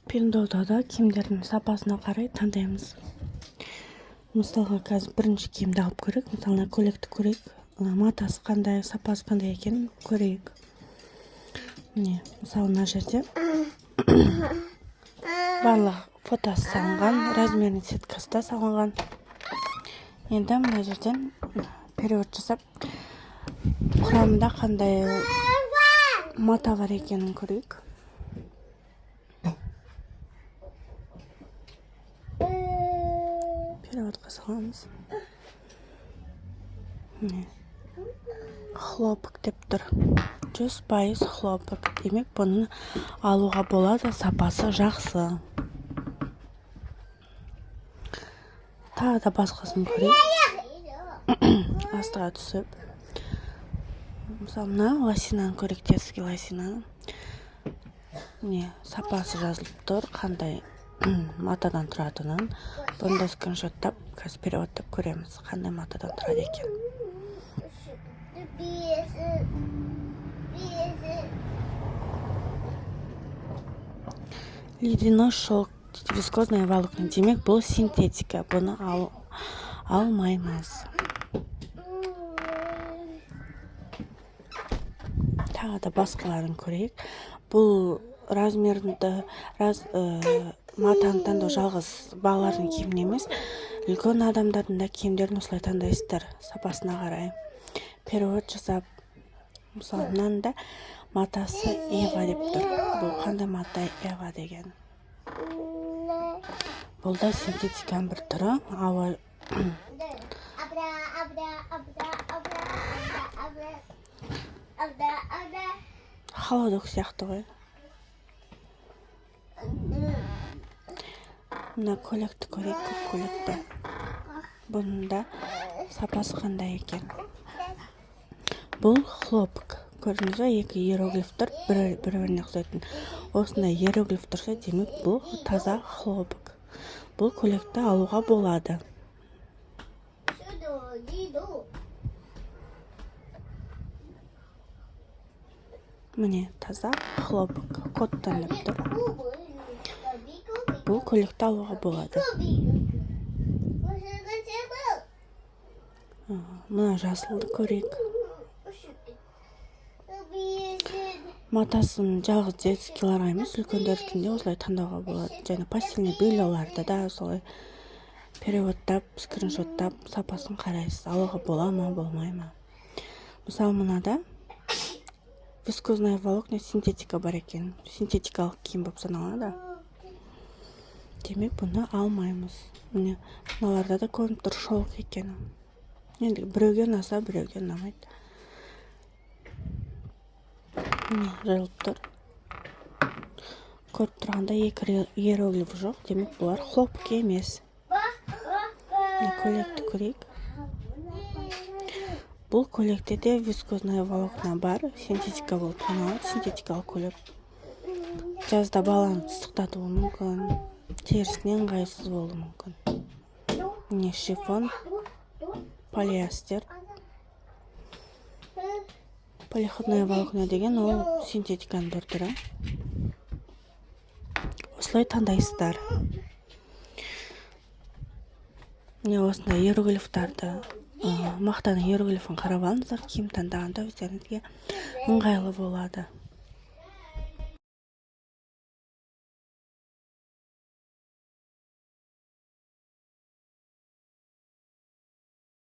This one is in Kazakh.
Пиндода да киімдердің сапасына қарай таңдаймыз. Мысалға, қазір бірінші киімді алып көрейік. Мысалы, көйлекті көрейік. Матасы қандай, сапасы қандай екенін көрейік. Міне, мысалы, мына жерде барлық фотосы салынған, размерінің сеткасы да салынған. Енді мына жерден перевод жасап, құрамында қандай мата бар екенін көрейік. Переводқа саламыз. Хлопок деп тұр. 100% хлопок. Демек, бұны алуға болады, сапасы жақсы. Тағы да басқасын көрейік. Астыға түсіп. Мысалы, мына лосинаны көрейік, детский лосинаны. Сапасы жазылып тұр, қандай матадан тұратынын. Бұны да скриншоттап, қазір переводтап көреміз, қандай матадан тұрады екен. Ледяной шелк, вискозное волокна. Демек, бұл синтетика. Бұны алмаймыз. Тағы да басқаларын көрейік. Бұл размерді матаны таңдау жалғыз балалардың киіміне емес, үлкен адамдардың да киімдерін осылай таңдайсыздар, сапасына қарай. Перевод жасап, мысалы, мынанда матасы Ева деп тұр. Бұл қандай мата Ева деген. Бұл да синтетиканың бір түрі. Холодок сияқты ғой. Мына көйлекті көрейік, көк көйлекті. Бұның да сапасы қандай екен. Бұл хлопок. Көрдіңіз бе, екі иероглиф тұр, бір-біріне ұқсайтын. Осындай иероглиф тұрса, демек, бұл таза хлопок. Бұл көйлекті алуға болады. Міне, таза хлопок. Коттан деп тұр. Бұл көйлекті алуға болады. Мына жасылды көрейік. Матасын жалғыз детскиларға емес, үлкендердікінде осылай таңдауға болады. Және постельный бельеларды да солай переводтап, скриншоттап, сапасын қарайсыз. Алуға бола ма, болмай ма. Мысалы, мынада вискозное волокна синтетика бар екен. Синтетикалық киім болып саналады. Демек, бұны алмаймыз. Міне, мыналарда да көрініп тұр шелк екені. Енді біреуге ұнаса, біреуге ұнамайды. Жазылып тұр. Көріп тұрғанда екі иероглиф жоқ. Демек, бұлар хлопок емес. Көйлекті көрейік. Бұл көйлекте де вискозное волокна бар. Синтетика болып саналады. Синтетикалық көйлек. Жазда баланы ыстықтатуы мүмкін. Терісінен ыңғайсыз болуы мүмкін. Шифон, полиэстер. Полиходное волокна деген ол синтетиканың бір түрі. Осылай таңдайсыздар. Осындай иероглифтарды, мақтаның иероглифін қарап алыңыздар, киім таңдағанда өздеріңізге ыңғайлы болады.